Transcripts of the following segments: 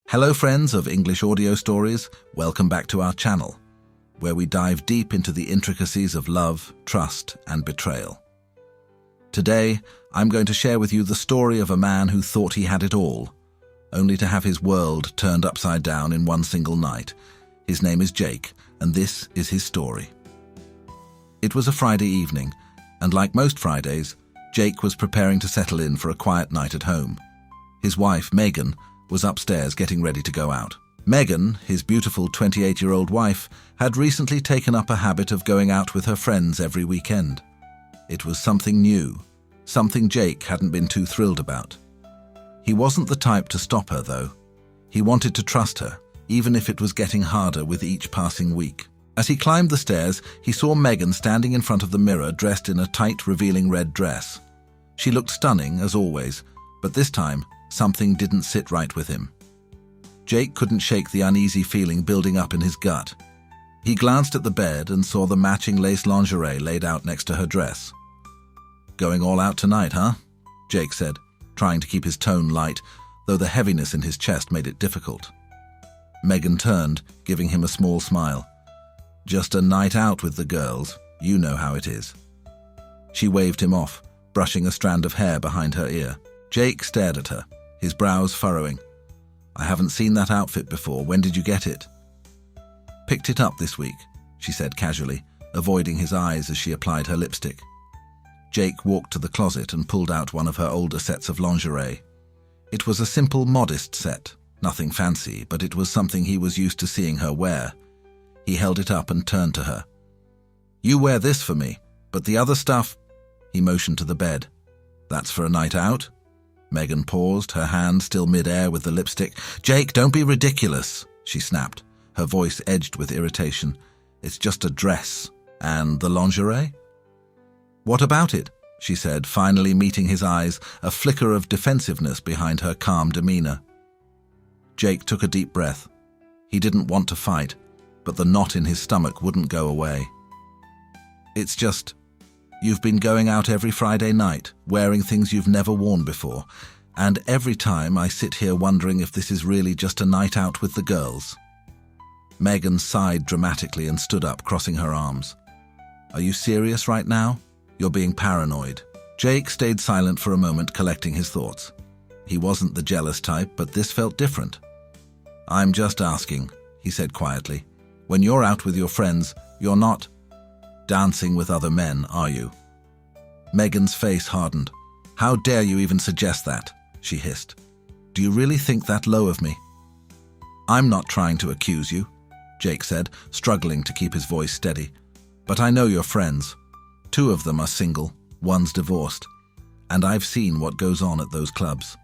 Hello friends of English audio stories, welcome back to our channel, where we dive deep into the intricacies of love, trust, and betrayal. Today, I'm going to share with you the story of a man who thought he had it all, only to have his world turned upside down in one single night. His name is Jake, and this is his story. It was a Friday evening, and like most Fridays, Jake was preparing to settle in for a quiet night at home. His wife, Megan, was upstairs getting ready to go out. Megan, his beautiful 28-year-old wife, had recently taken up a habit of going out with her friends every weekend. It was something new, something Jake hadn't been too thrilled about. He wasn't the type to stop her, though. He wanted to trust her, even if it was getting harder with each passing week. As he climbed the stairs, he saw Megan standing in front of the mirror dressed in a tight, revealing red dress. She looked stunning, as always, but this time, something didn't sit right with him. Jake couldn't shake the uneasy feeling building up in his gut. He glanced at the bed and saw the matching lace lingerie laid out next to her dress. "Going all out tonight, huh?" Jake said, trying to keep his tone light, though the heaviness in his chest made it difficult. Megan turned, giving him a small smile. "Just a night out with the girls. You know how it is." She waved him off, brushing a strand of hair behind her ear. Jake stared at her, his brows furrowing. "I haven't seen that outfit before. When did you get it?" "Picked it up this week," she said casually, avoiding his eyes as she applied her lipstick. Jake walked to the closet and pulled out one of her older sets of lingerie. It was a simple, modest set, nothing fancy, but it was something he was used to seeing her wear. He held it up and turned to her. "You wear this for me, but the other stuff—" He motioned to the bed. "That's for a night out?" Megan paused, her hand still mid-air with the lipstick. "Jake, don't be ridiculous," she snapped, her voice edged with irritation. "It's just a dress. And the lingerie?" "What about it?" she said, finally meeting his eyes, a flicker of defensiveness behind her calm demeanor. Jake took a deep breath. He didn't want to fight, but the knot in his stomach wouldn't go away. "It's just... You've been going out every Friday night, wearing things you've never worn before, and every time I sit here wondering if this is really just a night out with the girls." Megan sighed dramatically and stood up, crossing her arms. "Are you serious right now? You're being paranoid." Jake stayed silent for a moment, collecting his thoughts. He wasn't the jealous type, but this felt different. "I'm just asking," he said quietly. "When you're out with your friends, you're not dancing with other men, are you?" Megan's face hardened. "How dare you even suggest that?" she hissed. "Do you really think that low of me?" "I'm not trying to accuse you," Jake said, struggling to keep his voice steady. "But I know your friends. 2 of them are single, 1's divorced, and I've seen what goes on at those clubs."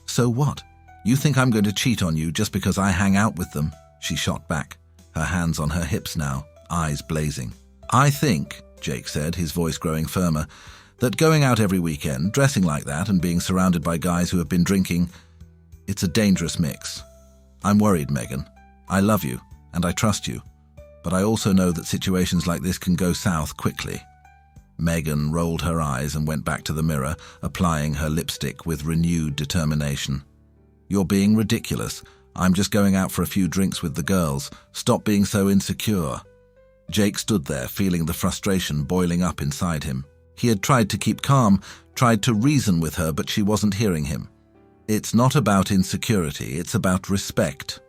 "So what? You think I'm going to cheat on you just because I hang out with them?" she shot back, her hands on her hips now, eyes blazing. "I think," Jake said, his voice growing firmer, "that going out every weekend, dressing like that, and being surrounded by guys who have been drinking, it's a dangerous mix. I'm worried, Megan. I love you, and I trust you, but I also know that situations like this can go south quickly." Megan rolled her eyes and went back to the mirror, applying her lipstick with renewed determination. "You're being ridiculous. I'm just going out for a few drinks with the girls. Stop being so insecure." Jake stood there, feeling the frustration boiling up inside him. He had tried to keep calm, tried to reason with her, but she wasn't hearing him. "It's not about insecurity, it's about respect.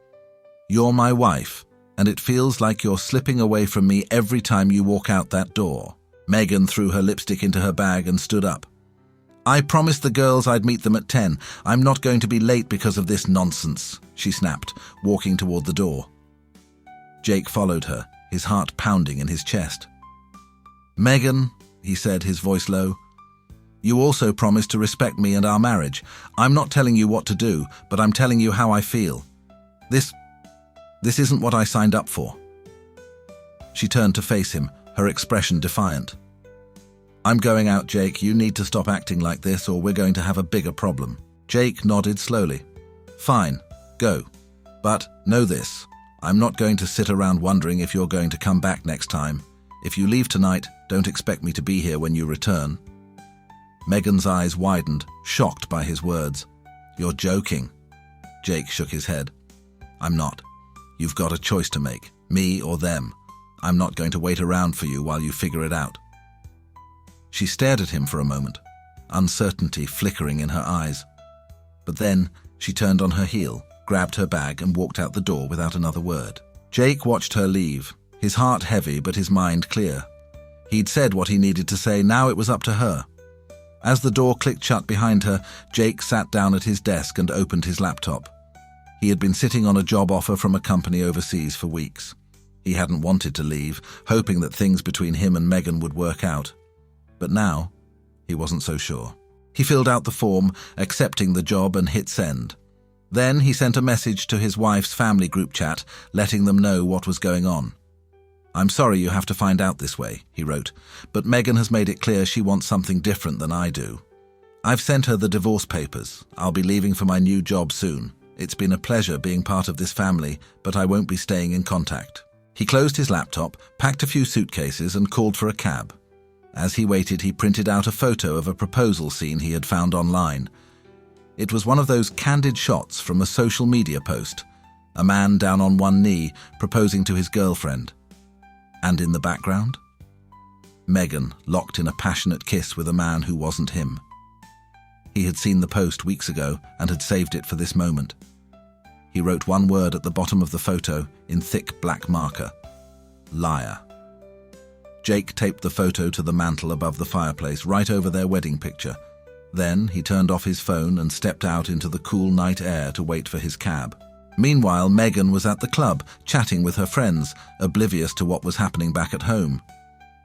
You're my wife, and it feels like you're slipping away from me every time you walk out that door." Megan threw her lipstick into her bag and stood up. "I promised the girls I'd meet them at 10. I'm not going to be late because of this nonsense," she snapped, walking toward the door. Jake followed her, his heart pounding in his chest. "Megan," he said, his voice low, "you also promised to respect me and our marriage. I'm not telling you what to do, but I'm telling you how I feel. This isn't what I signed up for." She turned to face him, her expression defiant. "I'm going out, Jake. You need to stop acting like this or we're going to have a bigger problem." Jake nodded slowly. "Fine, go. But know this. I'm not going to sit around wondering if you're going to come back next time. If you leave tonight, don't expect me to be here when you return." Megan's eyes widened, shocked by his words. "You're joking." Jake shook his head. I'm not. You've got a choice to make, me or them. I'm not going to wait around for you while you figure it out. She stared at him for a moment, uncertainty flickering in her eyes. But then she turned on her heel, grabbed her bag and walked out the door without another word. Jake watched her leave, his heart heavy but his mind clear. He'd said what he needed to say, now it was up to her. As the door clicked shut behind her, Jake sat down at his desk and opened his laptop. He had been sitting on a job offer from a company overseas for weeks. He hadn't wanted to leave, hoping that things between him and Megan would work out. But now, he wasn't so sure. He filled out the form, accepting the job, and hit send. Then he sent a message to his wife's family group chat, letting them know what was going on. I'm sorry you have to find out this way, he wrote, but Megan has made it clear she wants something different than I do. I've sent her the divorce papers. I'll be leaving for my new job soon. It's been a pleasure being part of this family, but I won't be staying in contact. He closed his laptop, packed a few suitcases, and called for a cab. As he waited, he printed out a photo of a proposal scene he had found online. It was one of those candid shots from a social media post, a man down on one knee proposing to his girlfriend. And in the background, Megan locked in a passionate kiss with a man who wasn't him. He had seen the post weeks ago and had saved it for this moment. He wrote one word at the bottom of the photo in thick black marker: liar. Jake taped the photo to the mantel above the fireplace, right over their wedding picture. Then he turned off his phone and stepped out into the cool night air to wait for his cab. Meanwhile, Megan was at the club, chatting with her friends, oblivious to what was happening back at home.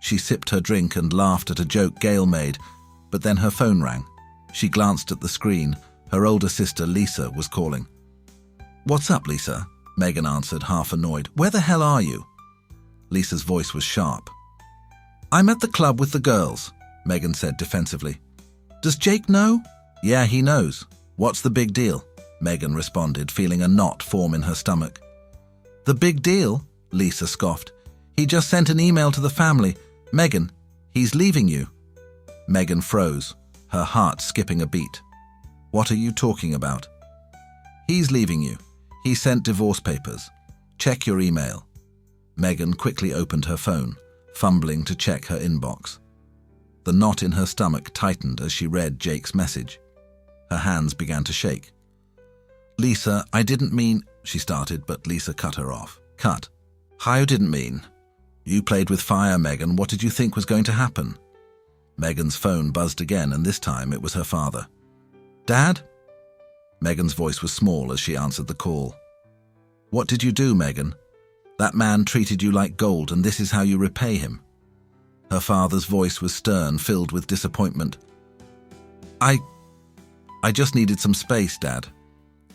She sipped her drink and laughed at a joke Gail made, but then her phone rang. She glanced at the screen. Her older sister, Lisa, was calling. "What's up, Lisa?" Megan answered, half annoyed. "Where the hell are you?" Lisa's voice was sharp. "I'm at the club with the girls," Megan said defensively. "Does Jake know?" "Yeah, he knows. What's the big deal?" Megan responded, feeling a knot form in her stomach. "The big deal?" Lisa scoffed. "He just sent an email to the family. Megan, he's leaving you." Megan froze, her heart skipping a beat. "What are you talking about?" "He's leaving you. He sent divorce papers. Check your email." Megan quickly opened her phone, fumbling to check her inbox. The knot in her stomach tightened as she read Jake's message. Her hands began to shake. "Lisa, I didn't mean," she started, but Lisa cut her off. "Cut. I didn't mean. You played with fire, Megan. What did you think was going to happen?" Megan's phone buzzed again, and this time it was her father. "Dad?" Megan's voice was small as she answered the call. "What did you do, Megan? That man treated you like gold, and this is how you repay him." Her father's voice was stern, filled with disappointment. I just needed some space, Dad.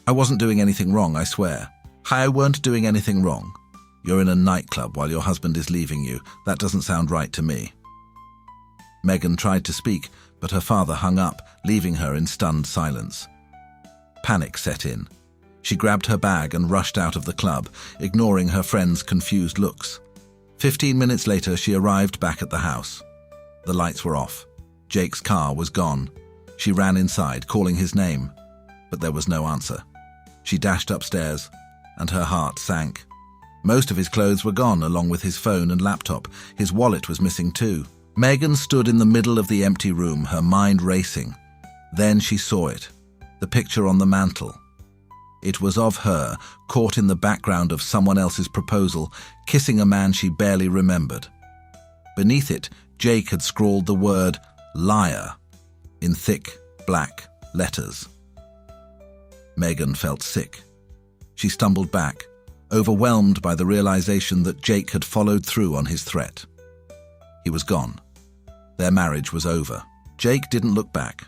I wasn't doing anything wrong, I swear. I weren't doing anything wrong. You're in a nightclub while your husband is leaving you. That doesn't sound right to me." Megan tried to speak, but her father hung up, leaving her in stunned silence. Panic set in. She grabbed her bag and rushed out of the club, ignoring her friends' confused looks. 15 minutes later, she arrived back at the house. The lights were off. Jake's car was gone. She ran inside, calling his name, but there was no answer. She dashed upstairs, and her heart sank. Most of his clothes were gone, along with his phone and laptop. His wallet was missing too. Megan stood in the middle of the empty room, her mind racing. Then she saw it, the picture on the mantel. It was of her, caught in the background of someone else's proposal, kissing a man she barely remembered. Beneath it, Jake had scrawled the word liar in thick, black letters. Megan felt sick. She stumbled back, overwhelmed by the realization that Jake had followed through on his threat. He was gone. Their marriage was over. Jake didn't look back.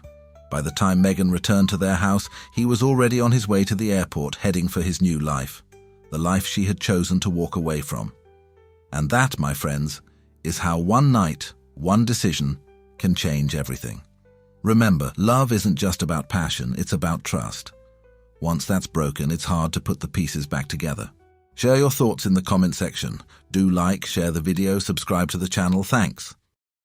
By the time Megan returned to their house, he was already on his way to the airport, heading for his new life, the life she had chosen to walk away from. And that, my friends, is how one night, one decision, can change everything. Remember, love isn't just about passion, it's about trust. Once that's broken, it's hard to put the pieces back together. Share your thoughts in the comment section. Do like, share the video, subscribe to the channel. Thanks.